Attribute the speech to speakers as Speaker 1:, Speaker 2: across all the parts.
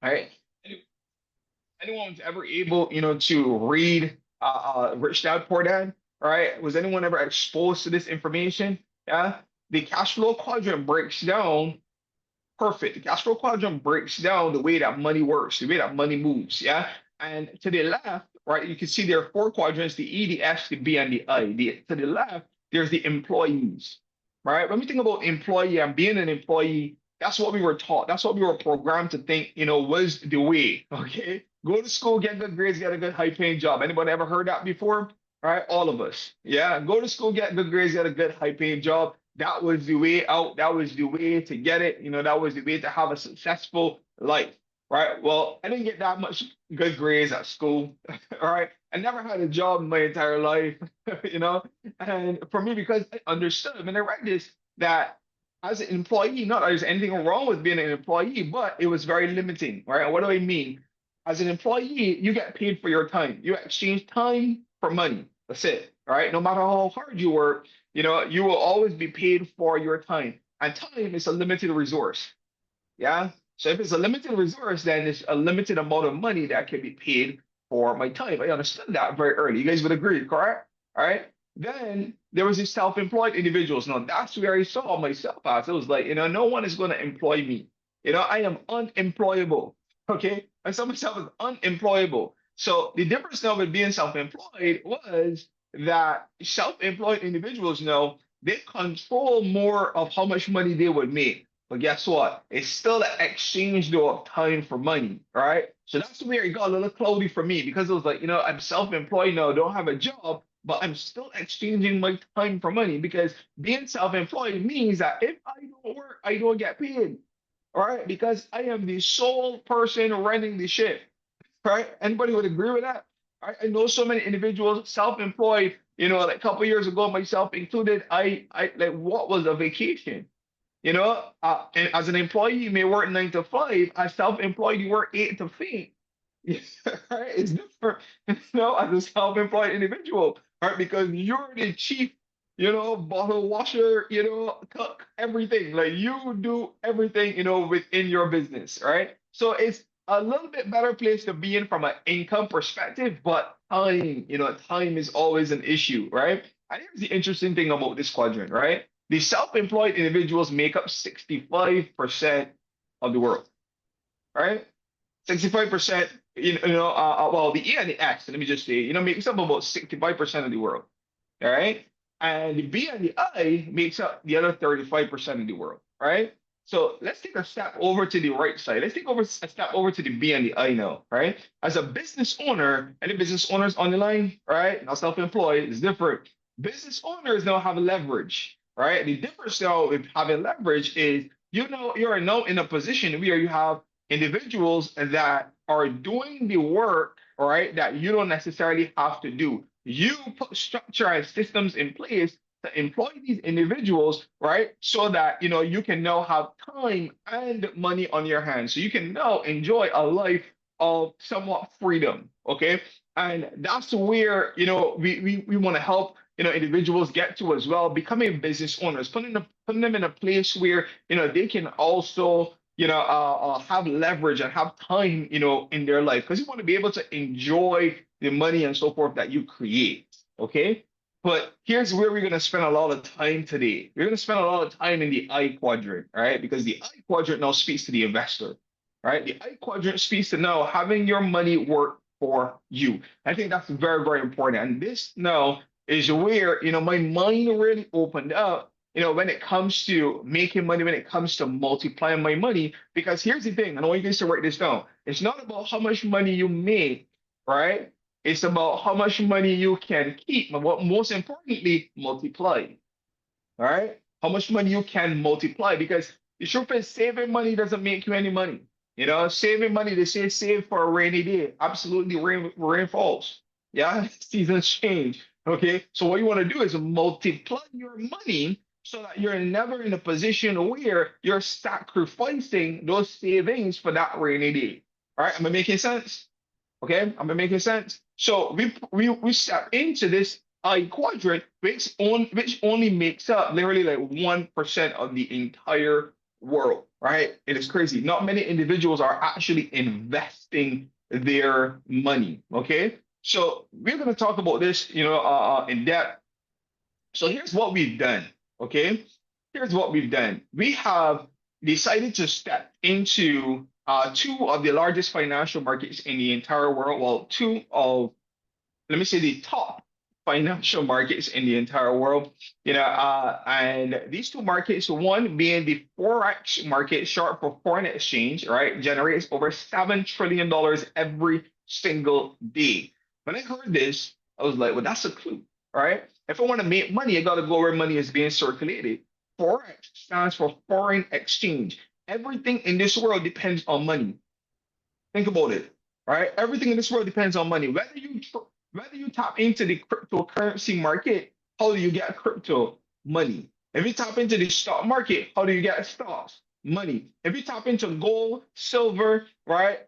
Speaker 1: right? Any- Anyone who's ever able, to read Rich Dad Poor Dad, right? Was anyone ever exposed to this information? Yeah. The cash flow quadrant breaks down perfect. The cash flow quadrant breaks down the way that money works, the way that money moves. Yeah. And to the left, right, you can see there are four quadrants: the E, the S, the B, and the I. To the left, there's the employees. Right. When we think about employee and being an employee, that's what we were taught. That's what we were programmed to think, was the way. Okay. Go to school, get good grades, get a good high paying job. Anybody ever heard that before? All right, all of us. Yeah. Go to school, get good grades, get a good high paying job. That was the way out. That was the way to get it. That was the way to have a successful life, right? Well, I didn't get that much good grades at school, all right? I never had a job in my entire life, you know? And for me, because I understood when I read this, that as an employee, not that there's anything wrong with being an employee, but it was very limiting, right? And what do I mean? As an employee, you get paid for your time. You exchange time for money. That's it, all right? No matter how hard you work, you will always be paid for your time. And time is a limited resource. Yeah. So if it's a limited resource, then it's a limited amount of money that can be paid for my time. I understood that very early. You guys would agree, correct? All right. Then there was these self-employed individuals. Now that's where I saw myself as. It was like, no one is going to employ me. I am unemployable. Okay. I saw myself as unemployable. So the difference now with being self-employed was that self-employed individuals know they control more of how much money they would make. But guess what? It's still an exchange though of time for money, right? So that's where it got a little cloudy for me because it was like, I'm self-employed now, don't have a job, but I'm still exchanging my time for money because being self-employed means that if I don't work, I don't get paid, all right? Because I am the sole person running the ship, right? Anybody would agree with that? I know so many individuals self-employed, like a couple years ago, myself included, I like what was a vacation? And as an employee, you may work 9 to 5. As self-employed, you work 8 to 5. Right? It's different, as a self-employed individual, right? Because you're the chief, bottle washer, cook, everything. Like you do everything, within your business, right? So it's a little bit better place to be in from an income perspective, but time is always an issue, right? And here's the interesting thing about this quadrant, right? The self-employed individuals make up 65% of the world, right? 65%, well, the E and the X, let me just say, makes up about 65% of the world, all right? And the B and the I makes up the other 35% of the world, right? So let's take a step over to the right side. Let's take over a step over to the B and the I now, right? As a business owner, any business owners on the line, right? Now self-employed is different. Business owners now have leverage, right? The difference now with having leverage is you're now in a position where you have individuals that are doing the work, all right, that you don't necessarily have to do. You put structure and systems in place to employ these individuals, right, so that you can now have time and money on your hands. So you can now enjoy a life of somewhat freedom. Okay. And that's where we want to help individuals get to as well, becoming business owners, putting them in a place where they can also have leverage and have time, in their life because you want to be able to enjoy the money and so forth that you create. Okay. But here's where we're going to spend a lot of time today. We're going to spend a lot of time in the I quadrant, right? Because the I quadrant now speaks to the investor, right? The I quadrant speaks to now having your money work for you. I think that's very, very important. And this now is where, my mind really opened up when it comes to making money, when it comes to multiplying my money, because here's the thing, and I want you guys to write this down. It's not about how much money you make, right? It's about how much money you can keep, and what most importantly, multiply. All right? How much money you can multiply, because the truth is saving money doesn't make you any money. Saving money, they say save for a rainy day. Absolutely rain falls. Yeah, seasons change. Okay. So what you want to do is multiply your money so that you're never in a position where you're sacrificing those savings for that rainy day. All right. Am I making sense? Okay, am I making sense? So we step into this I quadrant, which only makes up literally like 1% of the entire world. right? It is crazy. Not many individuals are actually investing their money. Okay, so we're going to talk about this, in depth. So here's what we've done. Okay, here's what we've done. We have decided to step into two of the largest financial markets in the entire world. Well, two of, let me say, the top financial markets in the entire world. And these two markets, one being the forex market, short for foreign exchange, right, generates over $7 trillion every single day. When I heard this, I was like, well, that's a clue, right? If I want to make money, I got to go where money is being circulated. Forex stands for foreign exchange. Everything in this world depends on money. Think about it, right? Everything in this world depends on money. Whether you tap into the cryptocurrency market, how do you get crypto? Money. If you tap into the stock market, how do you get stocks? Money. If you tap into gold, silver, right,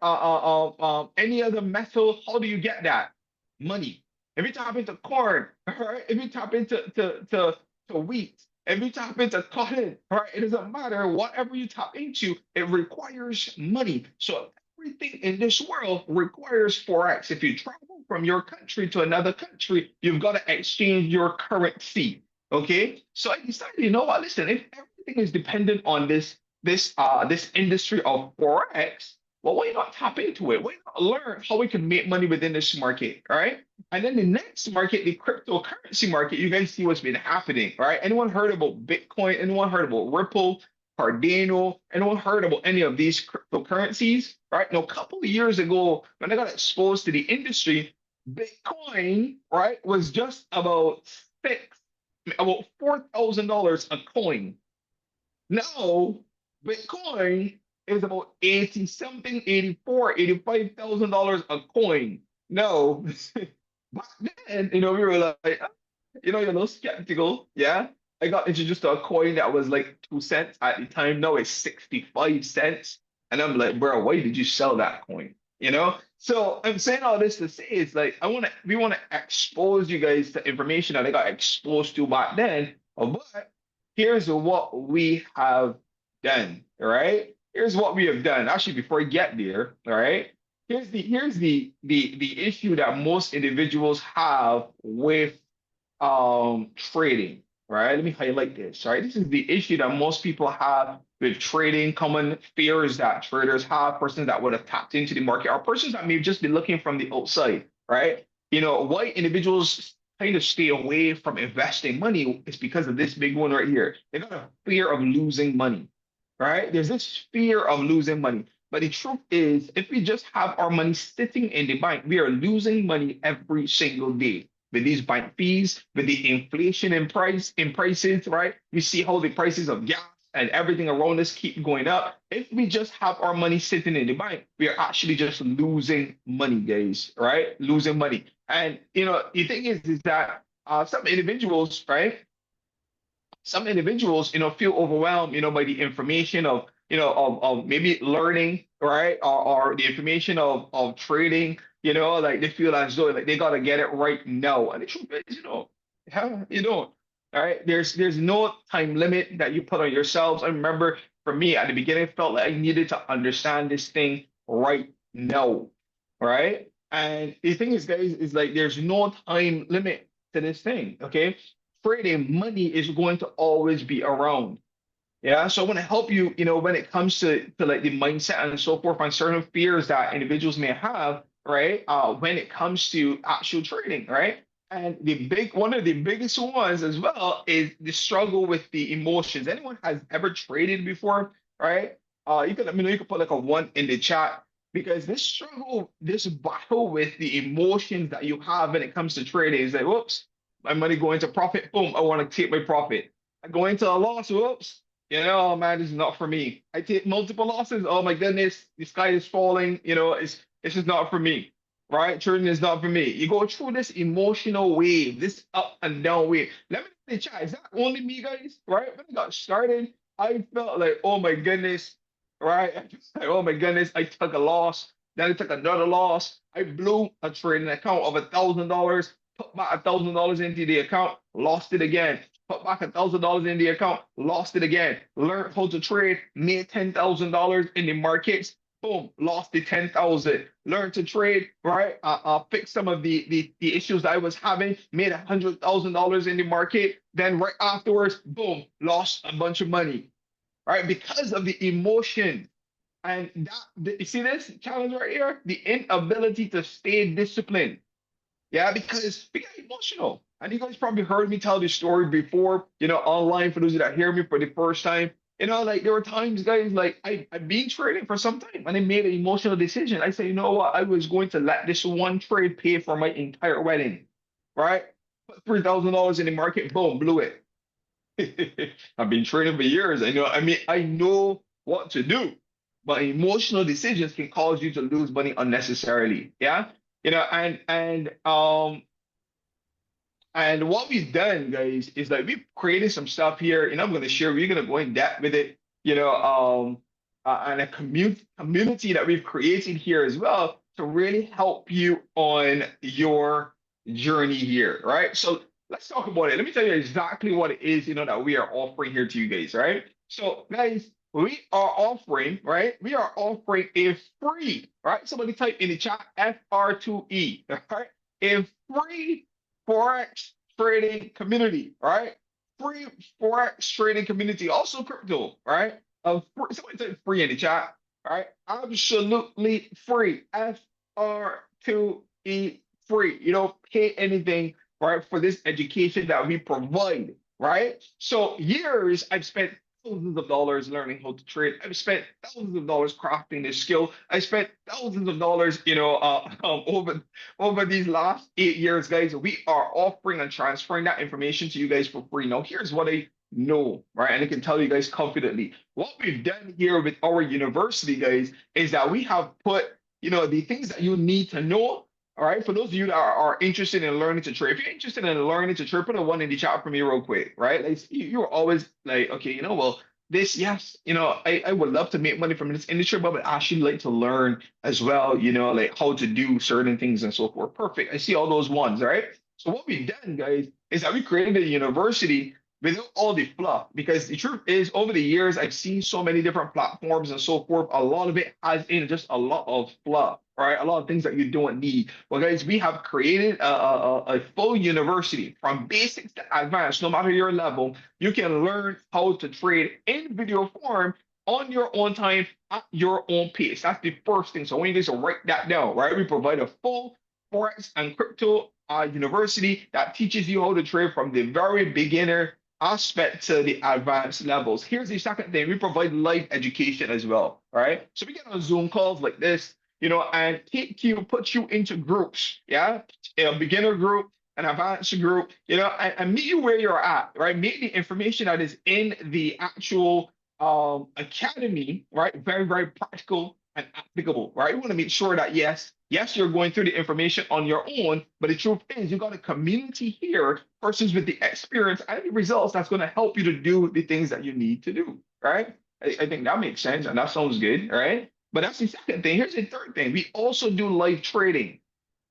Speaker 1: any other metal, how do you get that? Money. If you tap into corn, right? If you tap into to wheat, if you tap into cotton, right? It doesn't matter. Whatever you tap into, it requires money. So everything in this world requires forex. If you travel from your country to another country, you've got to exchange your currency. Okay, so I decided, you know what? Listen, if everything is dependent on this industry of forex, well, why not tap into it? Why not learn how we can make money within this market? All right. And then the next market, the cryptocurrency market, you guys see what's been happening, right? Anyone heard about Bitcoin? Anyone heard about Ripple? Cardano, anyone heard about any of these cryptocurrencies? Right now, a couple of years ago, when I got exposed to the industry, Bitcoin, right, was just about $4,000 a coin. Now, Bitcoin is about 80 something, 84, $85,000 a coin. No, back then, we were like, you're a little skeptical. Yeah. I got introduced to a coin that was like 2 cents at the time. Now it's 65 cents. And I'm like, bro, why did you sell that coin? So I'm saying all this to say it's like we want to expose you guys to information that I got exposed to back then. But here's what we have done. All right. Here's what we have done. Actually, before I get there, all right. Here's the issue that most individuals have with trading, right? Let me highlight this, right? This is the issue that most people have with trading, common fears that traders have, persons that would have tapped into the market, or persons that may just be looking from the outside, right? Why individuals kind of stay away from investing money is because of this big one right here. They got a fear of losing money, right? There's this fear of losing money. But the truth is, if we just have our money sitting in the bank, we are losing money every single day with these bank fees, with the inflation in prices, right? We see how the prices of gas and everything around us keep going up. If we just have our money sitting in the bank, we are actually just losing money, guys, right? Losing money. And the thing is that some individuals, right? Some individuals, feel overwhelmed, by the information of maybe learning, right? Or the information of trading, like they feel as though like they gotta get it right now. And the truth is, yeah, you don't. All right. There's no time limit that you put on yourselves. I remember for me at the beginning, I felt like I needed to understand this thing right now. Right. And the thing is, guys, is like there's no time limit to this thing. Okay, trading money is going to always be around. Yeah, so I want to help you, when it comes to like the mindset and so forth on certain fears that individuals may have, right? When it comes to actual trading, right? And the big one of the biggest ones as well is the struggle with the emotions. Anyone has ever traded before, right? You can let me know, you can put like a one in the chat because this struggle, this battle with the emotions that you have when it comes to trading is like, whoops, my money going to profit, boom, I want to take my profit. I go into a loss, whoops. Man, this is not for me. I take multiple losses. Oh my goodness, the sky is falling. It's just not for me, right? Trading is not for me. You go through this emotional wave, this up and down wave. Let me say, chat, is that only me, guys? Right? When I got started, I felt like, oh my goodness, right? Like, oh my goodness, I took a loss. Then I took another loss. I blew a trading account of $1,000, put back $1,000 into the account, lost it again, put back $1,000 in the account, lost it again. Learned how to trade, made $10,000 in the markets. Boom, lost the 10,000. Learned to trade, right? Fix some of the issues I was having, made $100,000 in the market. Then right afterwards, boom, lost a bunch of money, right? Because of the emotion. And you see this challenge right here? The inability to stay disciplined. Yeah, because we get emotional. And you guys probably heard me tell this story before, online for those that hear me for the first time. Like there were times, guys, like I've been trading for some time and I made an emotional decision. I said, you know what? I was going to let this one trade pay for my entire wedding, right? Put $3,000 in the market, boom, blew it. I've been trading for years. I know what to do, but emotional decisions can cause you to lose money unnecessarily. Yeah. And what we've done, guys, is like we've created some stuff here, and I'm going to share. We're going to go in depth with it, and a community that we've created here as well to really help you on your journey here, right? So let's talk about it. Let me tell you exactly what it is, that we are offering here to you guys, right? So, guys, we are offering, right? We are offering a free, right? Somebody type in the chat FR2E, right? A free Forex trading community, right? Free Forex trading community, also crypto, right? Somebody say free in the chat, right? Absolutely free. FR2E free. You don't pay anything, right, for this education that we provide, right? So years I've spent thousands of dollars learning how to trade. I've spent thousands of dollars crafting this skill. I spent thousands of dollars, over these last 8 years, guys. We are offering and transferring that information to you guys for free. Now, here's what I know, right? And I can tell you guys confidently. What we've done here with our university, guys, is that we have put, the things that you need to know. All right, for those of you that are interested in learning to trade, if you're interested in learning to trade, put a one in the chat for me real quick, right? Like you're always like, okay, well, this, yes, I would love to make money from this industry, but I would actually like to learn as well, like how to do certain things and so forth. Perfect. I see all those ones, right? So what we've done, guys, is that we created a university without all the fluff. Because the truth is, over the years, I've seen so many different platforms and so forth. A lot of it has in just a lot of fluff, right? A lot of things that you don't need. Well, guys, we have created a full university from basics to advanced. No matter your level, you can learn how to trade in video form on your own time at your own pace. That's the first thing. So I want you guys to write that down, right? We provide a full Forex and crypto university that teaches you how to trade from the very beginner aspect to the advanced levels. Here's the second thing. We provide live education as well, right? So we get on Zoom calls like this, and put you into groups, yeah? A beginner group, an advanced group, and meet you where you're at, right? Meet the information that is in the actual academy, right? Very, very practical and applicable, right? You want to make sure that yes, you're going through the information on your own, but the truth is you got a community here, persons with the experience and the results that's going to help you to do the things that you need to do, right? I think that makes sense and that sounds good, right? But that's the second thing. Here's the third thing. We also do live trading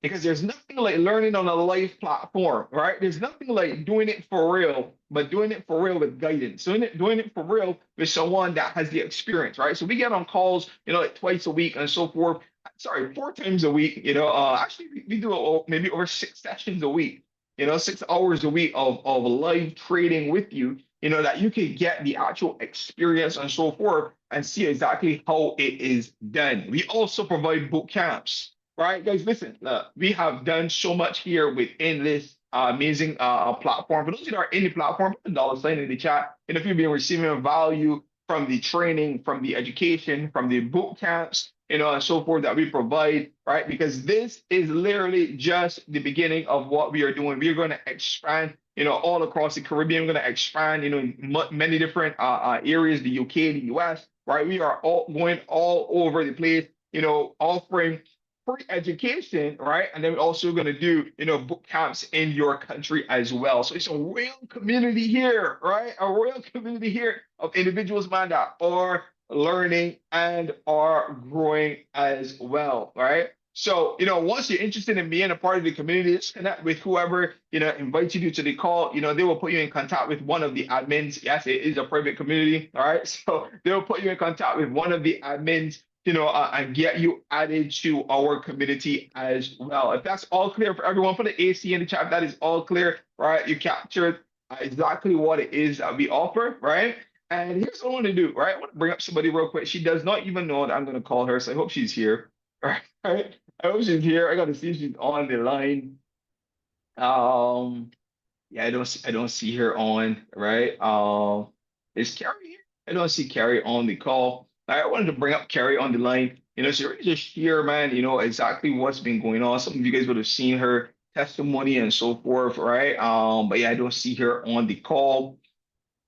Speaker 1: because there's nothing like learning on a live platform, right? There's nothing like doing it for real, but doing it for real with guidance, doing it for real with someone that has the experience, right? So we get on calls, like twice a week and so forth. Sorry, 4 times a week. Actually, we do maybe over 6 sessions a week. 6 hours a week of live trading with you. That you can get the actual experience and so forth and see exactly how it is done. We also provide boot camps. Right, guys, listen, we have done so much here within this amazing platform. For those that are in the platform, put a dollar sign in the chat. And if you've been receiving value from the training, from the education, from the boot camps, and so forth that we provide, right? Because this is literally just the beginning of what we are doing. We are going to expand, all across the Caribbean. We're going to expand, in many different areas, the UK, the US, right? We are all going all over the place, offering free education, right? And then we're also going to do, boot camps in your country as well. So it's a real community here, right? A real community here of individuals, man, that are learning and are growing as well, right? So, once you're interested in being a part of the community, just connect with whoever, invites you to the call. They will put you in contact with one of the admins. Yes, it is a private community. All right. So they'll put you in contact with one of the admins, and get you added to our community as well. If that's all clear for everyone, for the AC in the chat, that is all clear, right? You captured exactly what it is that we offer, right? And here's what I want to do, right? I want to bring up somebody real quick. She does not even know that I'm going to call her, so I hope she's here. All right. I hope she's here. I got to see if she's on the line. Um, yeah, I don't see her on, right? Is Carrie here? I don't see Carrie on the call. I wanted to bring up Carrie on the line. She really just share, man, exactly what's been going on. Some of you guys would have seen her testimony and so forth, right? But yeah, I don't see her on the call.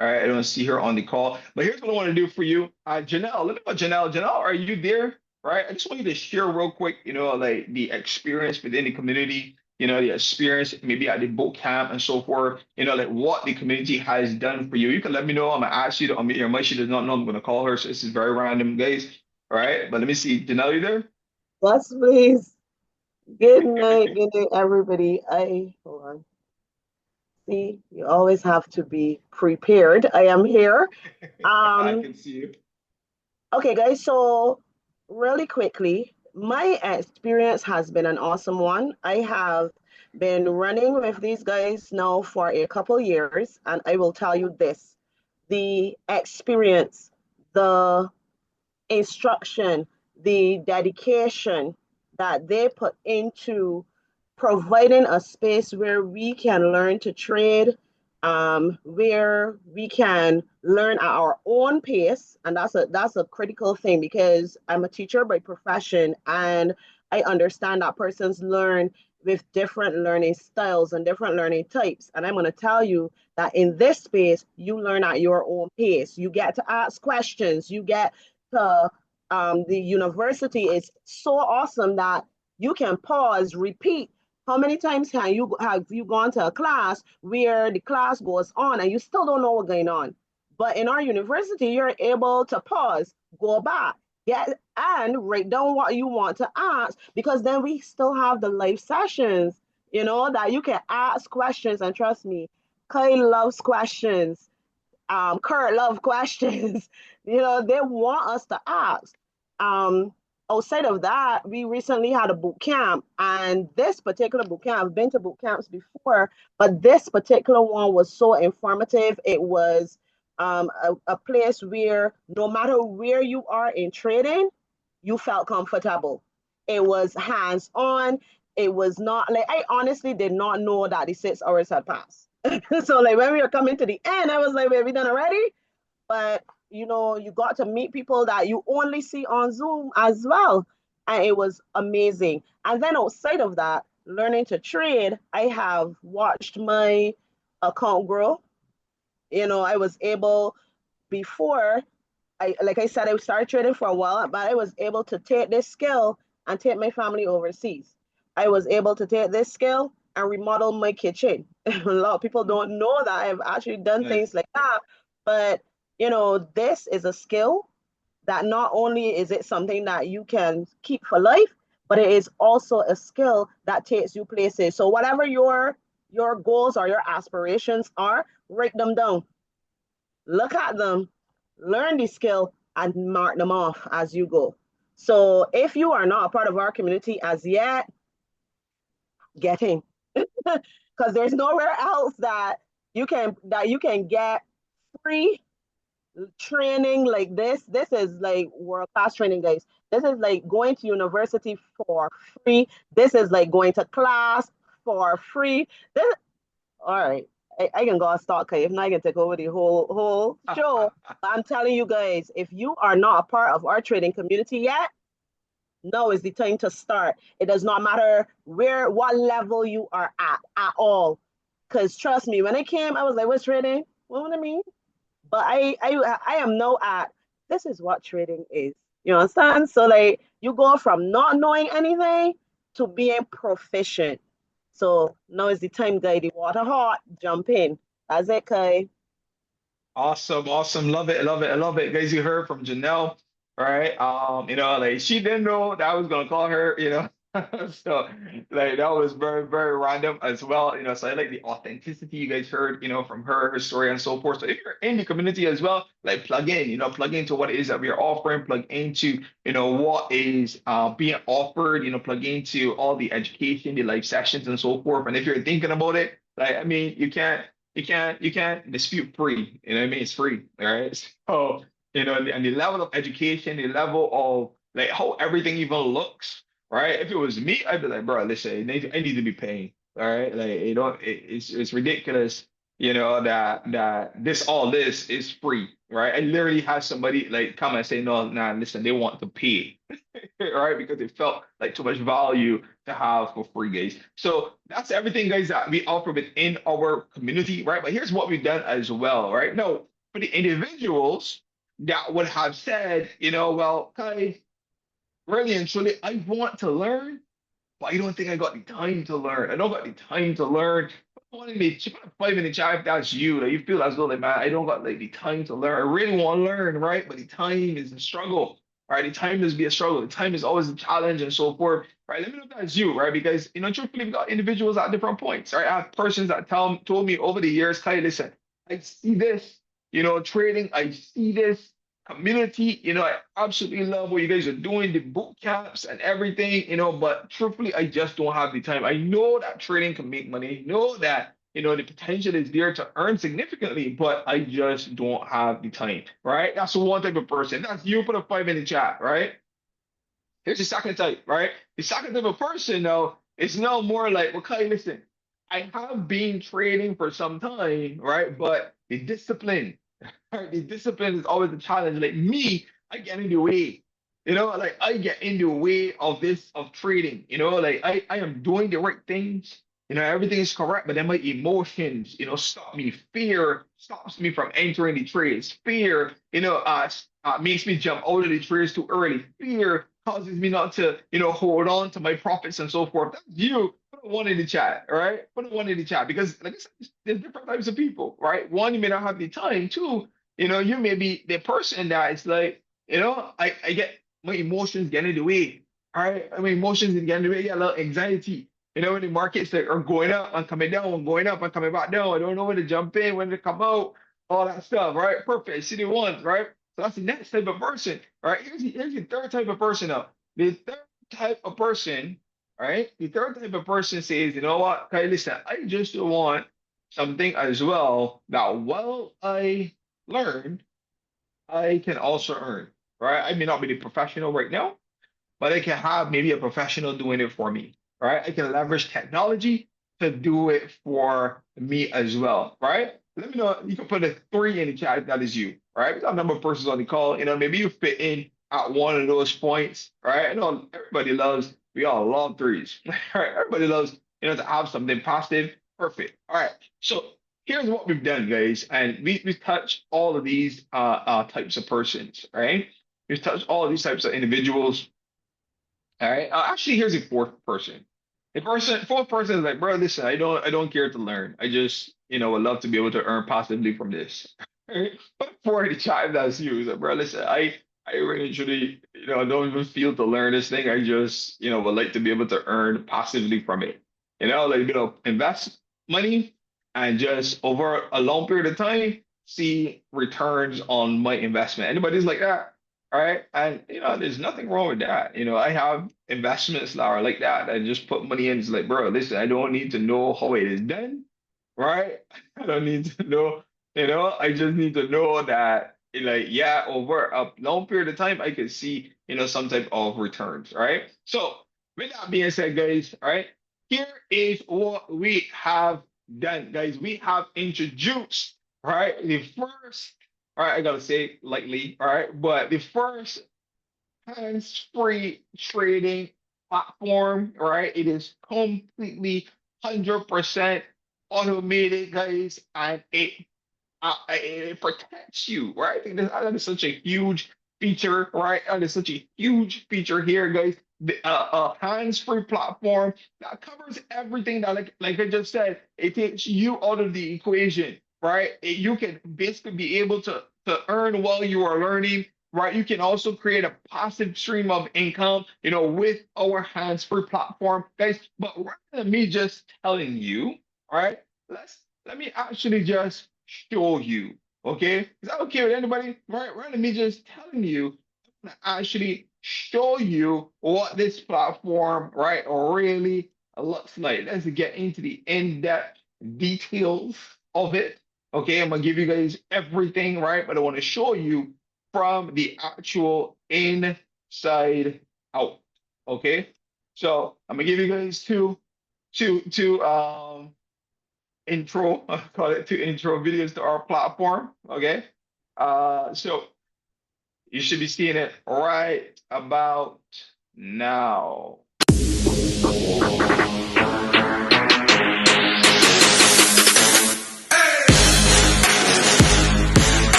Speaker 1: All right, I don't see her on the call. But here's what I want to do for you. Janelle, let me know, Janelle. Janelle, are you there? Right. I just want you to share real quick, like the experience within the community, the experience maybe at the boot camp and so forth, like what the community has done for you. You can let me know. I'm gonna ask you to unmute your mic. She does not know I'm gonna call her, so this is very random, guys. All right, but let me see. Janelle, you there?
Speaker 2: Yes, please. Good night, everybody. Hold on. See, you always have to be prepared. I am here.
Speaker 1: I
Speaker 2: Um,
Speaker 1: can see you.
Speaker 2: okay, guys, so really quickly, my experience has been an awesome one. I have been running with these guys now for a couple years, and I will tell you this, the experience, the instruction, the dedication that they put into providing a space where we can learn to trade, where we can learn at our own pace, and that's a critical thing because I'm a teacher by profession, and I understand that persons learn with different learning styles and different learning types. And I'm going to tell you that in this space, you learn at your own pace. You get to ask questions. You get to the university is so awesome that you can pause, repeat. How many times have you gone to a class where the class goes on and you still don't know what's going on? But in our university, you're able to pause, go back, get and write down what you want to ask because then we still have the live sessions, that you can ask questions. And trust me, Kai loves questions. Kurt love questions. They want us to ask. Um, Outside of that, we recently had a boot camp, and this particular boot camp, I've been to boot camps before, but this particular one was so informative. It was a place where no matter where you are in trading, you felt comfortable. It was hands on. It was not like I honestly did not know that the 6 hours had passed. So like when we were coming to the end, I was like, "Wait, we done already?" But you got to meet people that you only see on Zoom as well, and it was amazing. And then outside of that, learning to trade, I have watched my account grow. I was able before like I said, I started trading for a while, but I was able to take this skill and take my family overseas. I was able to take this skill and remodel my kitchen. A lot of people don't know that I've actually done things
Speaker 1: Nice.
Speaker 2: like that. But, this is a skill that not only is it something that you can keep for life, but it is also a skill that takes you places. So whatever your goals or your aspirations are, write them down, look at them, learn the skill, and mark them off as you go. So if you are not a part of our community as yet, get in. Because there's nowhere else that you can get free training like this. This is like world class training, guys. This is like going to university for free. This is like going to class for free. This all right. I can go and start, okay? If not, I can take over the whole show. But I'm telling you guys, if you are not a part of our trading community yet, now is the time to start. It does not matter what level you are at all. Because trust me, when I came, I was like, what's trading? What do I mean? But I am now at this is what trading is. You understand? So like you go from not knowing anything to being proficient. So now is the time, guy. The water hot, jump in. That's it, Kai.
Speaker 1: Awesome, awesome. Love it, love it, I love it. Guys, you heard from Janelle, right? Like she didn't know that I was gonna call her, So like that was very, very random as well. So I like the authenticity you guys heard, from her story and so forth. So if you're in the community as well, like plug into what it is that we are offering, plug into, what is being offered, plug into all the education, the live sessions and so forth. And if you're thinking about it, like I mean, you can't dispute free. You know what I mean? It's free, all right? So, and the level of education, the level of like how everything even looks, right? If it was me, I'd be like, bro, listen, I need to be paying. All right. Like it's ridiculous, that this is free, right? I literally had somebody like come and say, no, nah, listen, they want to pay, right? Because it felt like too much value to have for free, guys. So that's everything, guys, that we offer within our community, right? But here's what we've done as well, right? No, for the individuals that would have said, well, Kai, really and truly, I want to learn, but I don't think I got the time to learn. I don't got the time to learn. Put a 5 minute chat if that's you. Like you feel as though like man, I don't got like the time to learn. I really want to learn, right? But the time is a struggle, right? The time is be a struggle. The time is always a challenge and so forth, right? Let me know if that's you, right? Because truthfully, we've got individuals at different points, right? I have persons that told me over the years, Kai, listen, I see this, trading, I see this community. I absolutely love what you guys are doing, the boot camps and everything, but truthfully, I just don't have the time. I know that trading can make money. I know that, the potential is there to earn significantly, but I just don't have the time, right? That's one type of person. That's you put a 5 minute chat, right? Here's the second type, right? The second type of person, though, is now more like, okay, listen, I have been trading for some time, right? But the discipline, right? The discipline is always a challenge. Like me, I get in the way. Like I get in the way of of trading. Like I am doing the right things. Everything is correct, but then my emotions, stop me. Fear stops me from entering the trades. Fear, makes me jump out of the trades too early. Fear causes me not to, hold on to my profits and so forth. That's you. Put a one in the chat, all right? Put a one in the chat because, like I said, there's different types of people, right? One, you may not have the time. Two, you may be the person that is like, I get my emotions get in the way. All right. My emotions get in the way. I get a little anxiety. When the markets that are going up and coming down and going up and coming back down. I don't know when to jump in, when to come out, all that stuff, right? Perfect. See the ones, right? So that's the next type of person, right? Here's the third type of person now. The third type of person, right? The third type of person says, you know what? Okay, listen, I just want something as well that while I learn, I can also earn, right? I may not be the professional right now, but I can have maybe a professional doing it for me, right? I can leverage technology to do it for me as well, right? Let me know. You can put a three in the chat if that is you, right? We got a number of persons on the call. Maybe you fit in at one of those points, right? I know everybody loves, we all love threes, right? Everybody loves, to have something positive. Perfect. All right. So here's what we've done, guys. And we've touched all of these types of persons, right? We've touched all of these types of individuals. All right. Actually, here's a fourth person. Fourth person is like, bro, listen, I don't care to learn. I just, would love to be able to earn passively from this. Right? But for the child that's you, it's like, bro, listen, I really truly, don't even feel to learn this thing. I just, would like to be able to earn passively from it. Like, invest money and just over a long period of time, see returns on my investment. Anybody's like that? All right. And there's nothing wrong with that. I have investments that are like that. I just put money in. It's like, bro, listen, I don't need to know how it is done, right? I don't need to know, I just need to know that like, yeah, over a long period of time, I can see, some type of returns, right? So with that being said, guys, all right, here is what we have done, guys. We have introduced, right, the first, all right, I gotta say it lightly, all right, but the first hands-free trading platform, right? It is completely 100% automated, guys, and it protects you, right? I think that is such a huge feature, right? That is such a huge feature here, guys. A hands-free platform that covers everything that, like I just said, it takes you out of the equation, right? You can basically be able to earn while you are learning. right? You can also create a passive stream of income, with our hands-free platform, guys. But rather than me just telling you, all right, let me actually just show you. Okay, is that okay with anybody? Right, rather than me just telling you, I'm gonna actually show you what this platform, right, really looks like. Let's get into the in-depth details of it. Okay, I'm gonna give you guys everything, right? But I want to show you from the actual inside out. Okay, so I'm gonna give you guys two intro, call it two intro videos to our platform. Okay, so you should be seeing it right about now.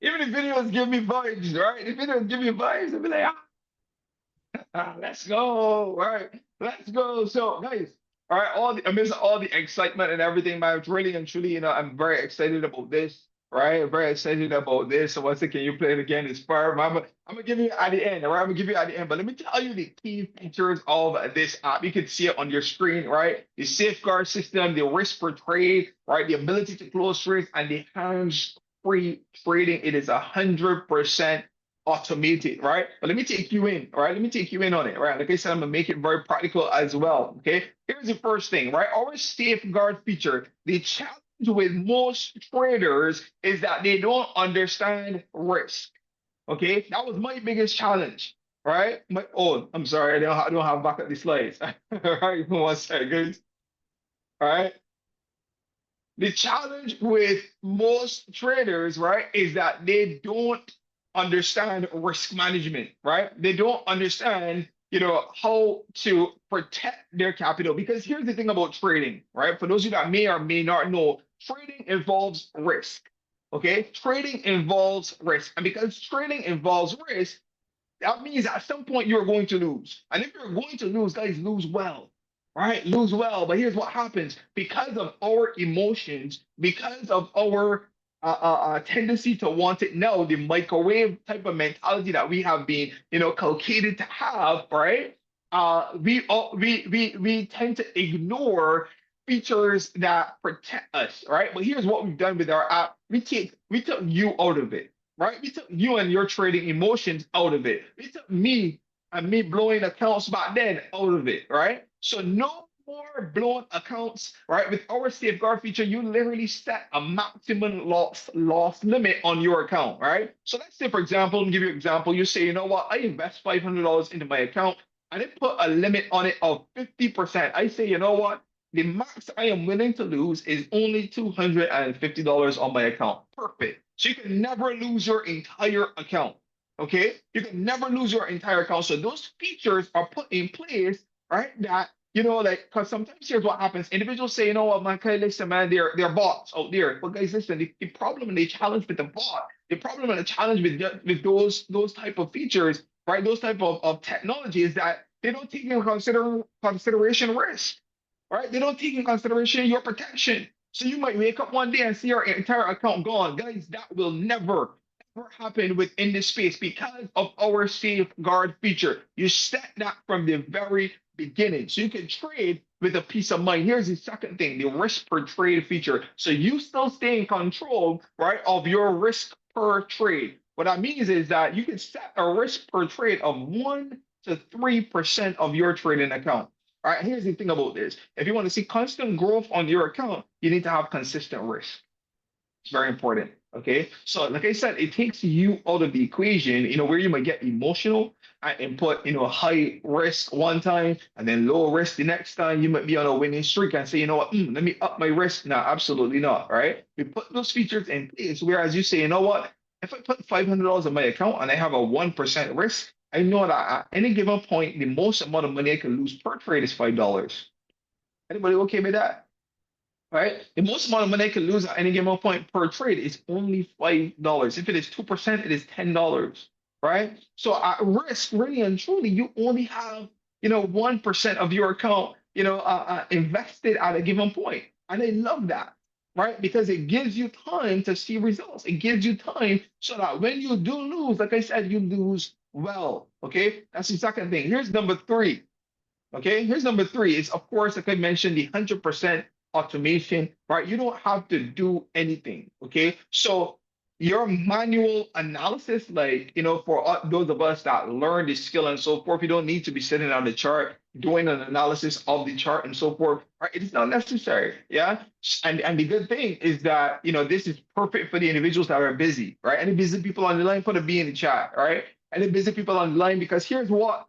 Speaker 1: Even the videos give me vibes, right? The videos give me vibes. I'll be like, let's go. All right. Let's go. So, guys, all right, amidst all the excitement and everything, man, really and truly, I'm very excited about this. Right? I'm very excited about this. So once again, you play it again, it's fire. I'm gonna give you at the end, all right? I'm gonna give you at the end. But let me tell you the key features of this app. You can see it on your screen, right? The safeguard system, the risk per trade, right? The ability to close trades, and the hands-free trading. It is 100% automated, right? But let me take you in, all right? Let me take you in on it, right? Like I said, I'm gonna make it very practical as well. Okay. Here's the first thing, right? Our safeguard feature. The challenge with most traders is that they don't understand risk. Okay. That was my biggest challenge, right? I'm sorry, I don't have back at the slides. All right, one second. All right. The challenge with most traders, right, is that they don't understand risk management, right? They don't understand, how to protect their capital. Because here's the thing about trading, right? For those of you that may or may not know, trading involves risk. Okay? Trading involves risk. And because trading involves risk, that means at some point you're going to lose. And if you're going to lose, guys, lose well. Right? Lose well. But here's what happens because of our emotions, because of our tendency to want it now, the microwave type of mentality that we have been, culcated to have, right? We tend to ignore features that protect us, right? But here's what we've done with our app. We took you out of it, right? We took you and your trading emotions out of it. We took me and me blowing accounts back then out of it, right? So no more blown accounts, right? With our safeguard feature, you literally set a maximum loss limit on your account, right? So let's say, for example, let me give you an example. You say, you know what, I invest $500 into my account and I put a limit on it of 50%. I say, you know what? The max I am willing to lose is only $250 on my account. Perfect. So you can never lose your entire account. Okay? You can never lose your entire account. So those features are put in place, right? That, like, because sometimes here's what happens. Individuals say, you know what, man, listen, man, they're bots out there. But guys, listen, the problem and the challenge with the bot, the problem and the challenge with those type of features, right? Those type of technology is that they don't take into consideration risk, right? They don't take in consideration your protection. So you might wake up one day and see your entire account gone. Guys, that will never happen within this space because of our safeguard feature. You set that from the very beginning. So you can trade with a peace of mind. Here's the second thing, the risk per trade feature. So you still stay in control, right, of your risk per trade. What that means is that you can set a risk per trade of 1 to 3% of your trading account. All right, here's the thing about this. If you want to see constant growth on your account, you need to have consistent risk. It's very important. Okay. So, like I said, it takes you out of the equation, where you might get emotional and put, high risk one time and then low risk the next time. You might be on a winning streak and say, you know what, let me up my risk. No, absolutely not. Right. We put those features in place. Whereas you say, you know what, if I put $500 in my account and I have a 1% risk, I know that at any given point, the most amount of money I can lose per trade is $5. Anybody okay with that? Right? The most amount of money I can lose at any given point per trade is only $5. If it is 2%, it is $10. Right? So at risk, really and truly, you only have, 1% of your account, invested at a given point. And I love that. Right? Because it gives you time to see results. It gives you time so that when you do lose, like I said, you lose well. Okay? That's the second thing. Here's number three. Okay, here's number three is, of course, like I mentioned, the 100% automation, right? You don't have to do anything. Okay, so your manual analysis, like, for those of us that learn the skill and so forth, you don't need to be sitting on the chart doing an analysis of the chart and so forth, right? It's not necessary. Yeah. And the good thing is that, this is perfect for the individuals that are busy, right? Any busy people on the line, put a B in the chat, right? Any busy people on the line, because here's what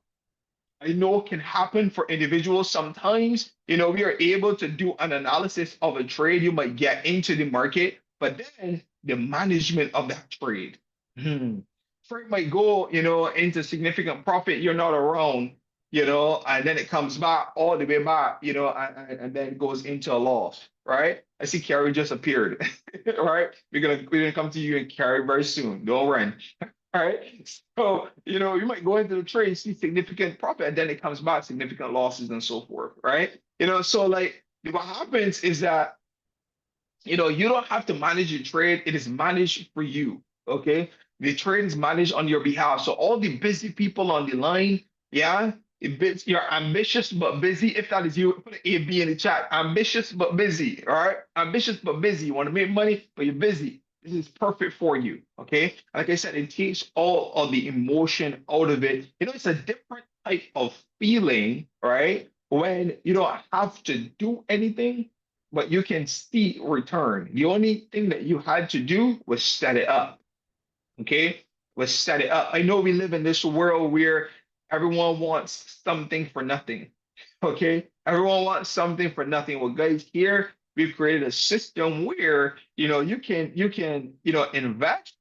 Speaker 1: I know can happen for individuals. Sometimes, we are able to do an analysis of a trade. You might get into the market, but then the management of that trade. Hmm. Trade might go, into significant profit. You're not around, and then it comes back all the way back, and then goes into a loss, right? I see Carrie just appeared, right? We're gonna come to you and Carrie very soon. Don't run. All right. So, you might go into the trade, see significant profit, and then it comes back, significant losses and so forth, right? So like what happens is that, you don't have to manage your trade. It is managed for you. Okay. The trade is managed on your behalf. So all the busy people on the line, yeah, you're ambitious but busy. If that is you, put an A B in the chat. Ambitious but busy. All right. Ambitious but busy. You want to make money, but you're busy. This is perfect for you. Okay. Like I said, it takes all of the emotion out of it. It's a different type of feeling, right? When you don't have to do anything but you can see return. The only thing that you had to do was set it up. Okay? Was set it up. I know we live in this world where everyone wants something for nothing. Okay? Everyone wants something for nothing. Well, guys, here we've created a system where you can invest.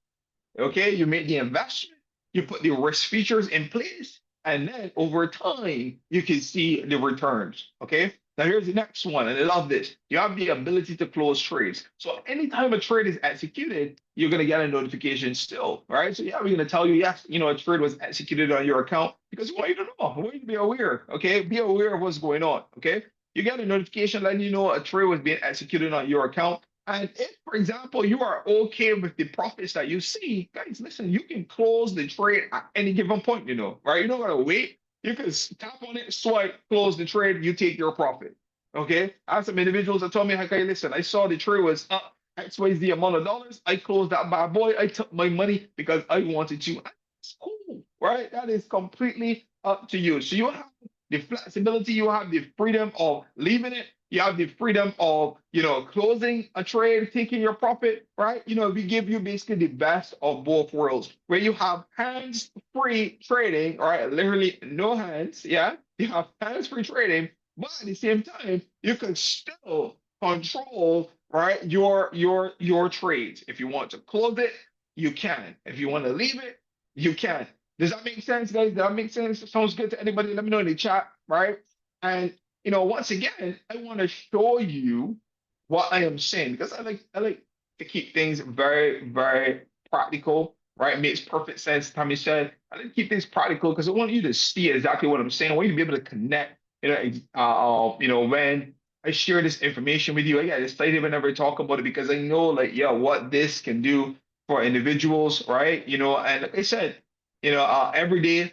Speaker 1: Okay, you make the investment, you put the risk features in place, and then over time, you can see the returns. Okay, now here's the next one, and I love this. You have the ability to close trades. So anytime a trade is executed, you're going to get a notification still, right? So yeah, we're going to tell you, yes, a trade was executed on your account because we want you to know, we want you to be aware, okay? Be aware of what's going on, okay? You get a notification letting you know a trade was being executed on your account. And if, for example, you are okay with the profits that you see, guys, listen, you can close the trade at any given point, right? You don't gotta wait. You can tap on it, swipe, close the trade, you take your profit. Okay? I have some individuals that told me, okay, listen, I saw the trade was up XYZ amount of dollars. I closed that bad boy. I took my money because I wanted to. It's cool, right? That is completely up to you. So you have the flexibility, you have the freedom of leaving it, you have the freedom of, closing a trade, taking your profit, right? We give you basically the best of both worlds, where you have hands-free trading, right? Literally no hands, yeah. You have hands-free trading, but at the same time, you can still control, right, your trades. If you want to close it, you can. If you want to leave it, you can. Does that make sense, guys? Does that make sense? Sounds good to anybody? Let me know in the chat, right? And once again, I want to show you what I am saying because I like to keep things very, very practical, right? It makes perfect sense. Tommy said, I like to keep things practical because I want you to see exactly what I'm saying. I want you to be able to connect, when I share this information with you. I get excited whenever I talk about it because I know, like, yeah, what this can do for individuals, right? And like I said, every day,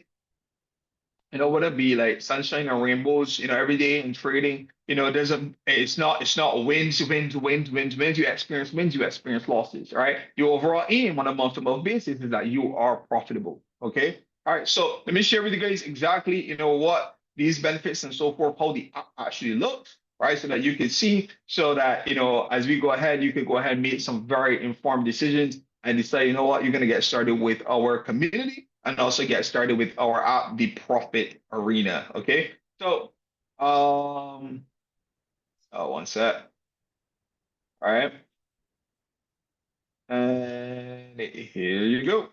Speaker 1: would it be like sunshine and rainbows, every day in trading, it's not wins. You experience losses, right? Your overall aim on a month-to-month basis is that you are profitable. Okay. All right. So let me share with you guys exactly, what these benefits and so forth, how the app actually looks, right? So that you can see, so that, as we go ahead, you can go ahead and make some very informed decisions and decide, what, you're going to get started with our community and also get started with our app, the Profit Arena. Okay. So, one sec. All right. And here you go.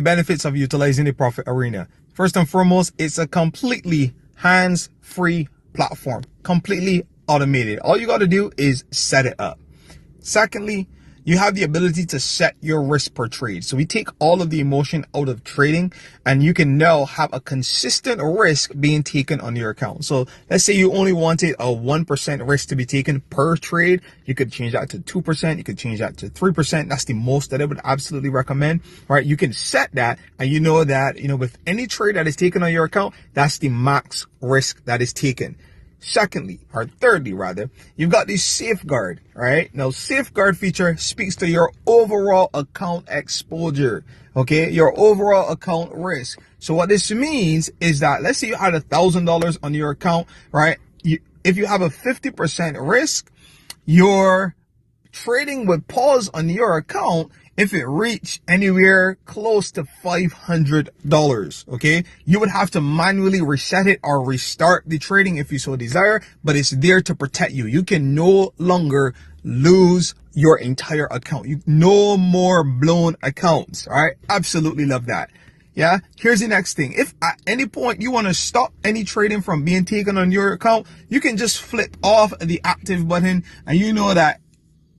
Speaker 3: The benefits of utilizing the Profit Arena. First and foremost, it's a completely hands-free platform, completely automated. All you got to do is set it up. Secondly, you have the ability to set your risk per trade. So we take all of the emotion out of trading, and you can now have a consistent risk being taken on your account. So let's say you only wanted a 1% risk to be taken per trade. You could change that to 2%. You could change that to 3%. That's the most that I would absolutely recommend, right? You can set that, and you know that, with any trade that is taken on your account, that's the max risk that is taken. Secondly, or thirdly rather, you've got the safeguard, right? Now, safeguard feature speaks to your overall account exposure, okay? Your overall account risk. So what this means is that, let's say you had $1,000 on your account, right? If you have a 50% risk, your trading would pause on your account if it reached anywhere close to $500, okay? You would have to manually reset it or restart the trading if you so desire, but it's there to protect you. You can no longer lose your entire account. No more blown accounts, all right? Absolutely love that. Yeah, here's the next thing. If at any point you want to stop any trading from being taken on your account, you can just flip off the active button, and you know that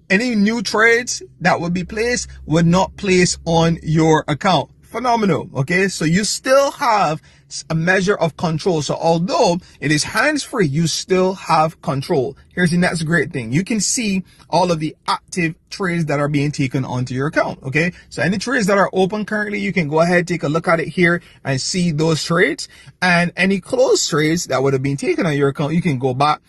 Speaker 3: any new trades that would be placed would not place on your account. Phenomenal. Okay, so you still have a measure of control. So although it is hands-free, you still have control. Here's the next great thing. You can see all of the active trades that are being taken onto your account. Okay, so any trades that are open currently, you can go ahead, take a look at it here and see those trades. And any closed trades that would have been taken on your account, you can go back,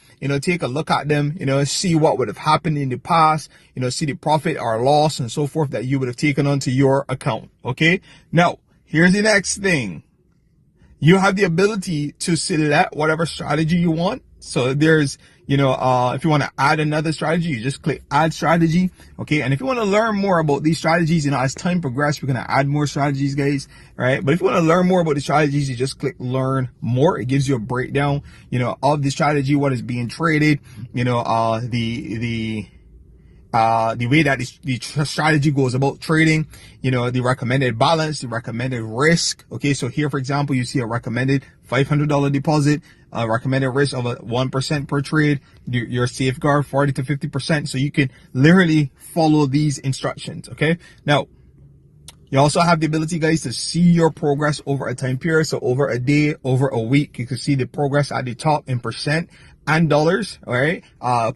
Speaker 3: take a look at them, see what would have happened in the past, see the profit or loss and so forth that you would have taken onto your account. Okay, now here's the next thing. You have the ability to select whatever strategy you want. So there's, if you want to add another strategy, you just click add strategy. Okay. And if you want to learn more about these strategies, as time progresses, we're going to add more strategies, guys. Right. But if you want to learn more about the strategies, you just click learn more. It gives you a breakdown, of the strategy, what is being traded, the way that the strategy goes about trading, the recommended balance, the recommended risk. Okay, so here, for example, you see a recommended $500 deposit, a recommended risk of a 1% per trade, your safeguard 40 to 50%. So you can literally follow these instructions. Okay, now you also have the ability, guys, to see your progress over a time period. So over a day, over a week, you can see the progress at the top in percent and dollars, all right,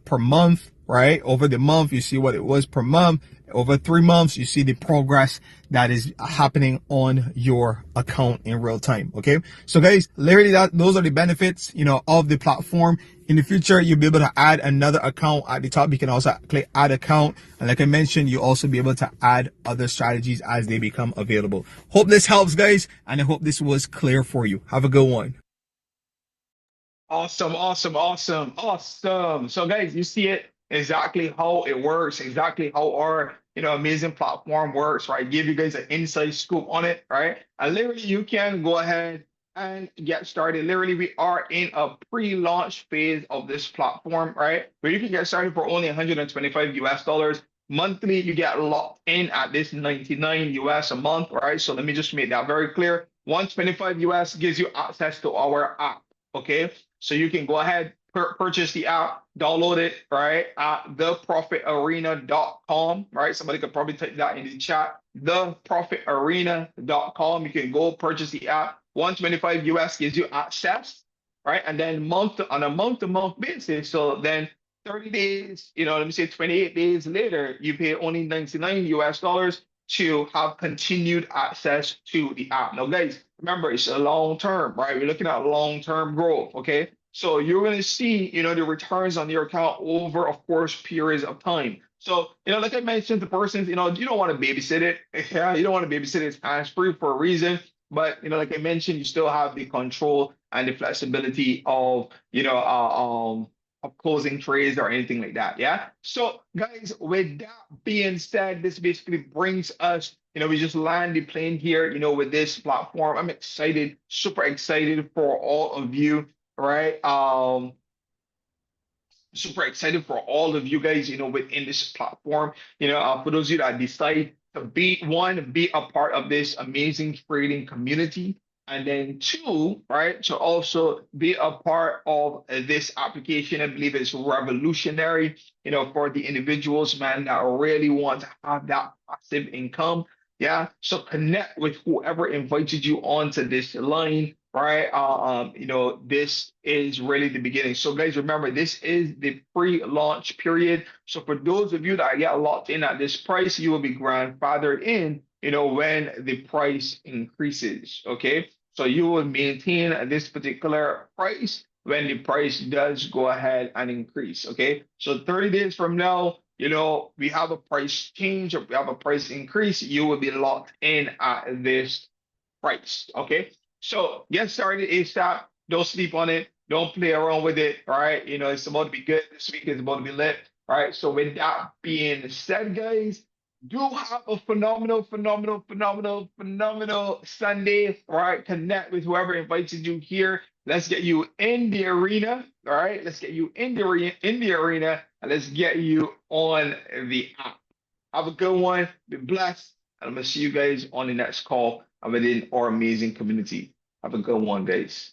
Speaker 3: per month. Right, over the month, you see what it was per month. Over 3 months, you see the progress that is happening on your account in real time. Okay, so guys, literally those are the benefits, of the platform. In the future, you'll be able to add another account at the top. You can also click add account, and like I mentioned, you'll also be able to add other strategies as they become available. Hope this helps, guys, and I hope this was clear for you. Have a good one.
Speaker 1: Awesome, awesome, awesome, awesome. So guys, you see it exactly how it works, exactly how our amazing platform works, right? Give you guys an inside scoop on it, right? And literally you can go ahead and get started. Literally, we are in a pre-launch phase of this platform, right? Where you can get started for only 125 US dollars. Monthly, you get locked in at this 99 US a month, right? So let me just make that very clear. 125 US gives you access to our app. Okay, so you can go ahead, purchase the app, download it, right, at theprofitarena.com, right? Somebody could probably type that in the chat, theprofitarena.com. You can go purchase the app. 125 US gives you access, right? And then on a month-to-month basis, so then 30 days, let me say 28 days later, you pay only 99 US dollars to have continued access to the app. Now, guys, remember, it's a long term, right? We're looking at long-term growth, okay? So you're going to see, the returns on your account over, of course, periods of time. So, like I mentioned to persons, you don't want to babysit it. Yeah, you don't want to babysit it. It's hands-free for a reason. But, like I mentioned, you still have the control and the flexibility of, of closing trades or anything like that. Yeah. So guys, with that being said, this basically brings us, we just land the plane here, with this platform. I'm excited, super excited for all of you, right? Super excited for all of you guys, within this platform. For those of you that decide to be a part of this amazing trading community. And then two, right, to also be a part of this application. I believe it's revolutionary, for the individuals, man, that really want to have that passive income. Yeah. So connect with whoever invited you onto this line, right? This is really the beginning. So guys, remember, this is the pre-launch period. So for those of you that get locked in at this price, you will be grandfathered in, when the price increases. Okay. So you will maintain this particular price when the price does go ahead and increase. Okay. So 30 days from now, we have a price change or we have a price increase, you will be locked in at this price. Okay. So get started ASAP. Don't sleep on it. Don't play around with it. All right. It's about to be good. This week is about to be lit. All right. So with that being said, guys, do have a phenomenal, phenomenal, phenomenal, phenomenal Sunday. All right. Connect with whoever invited you here. Let's get you in the arena. All right. Let's get you in the arena, and let's get you on the app. Have a good one. Be blessed. And I'm gonna see you guys on the next call within our amazing community. Have a good one, guys.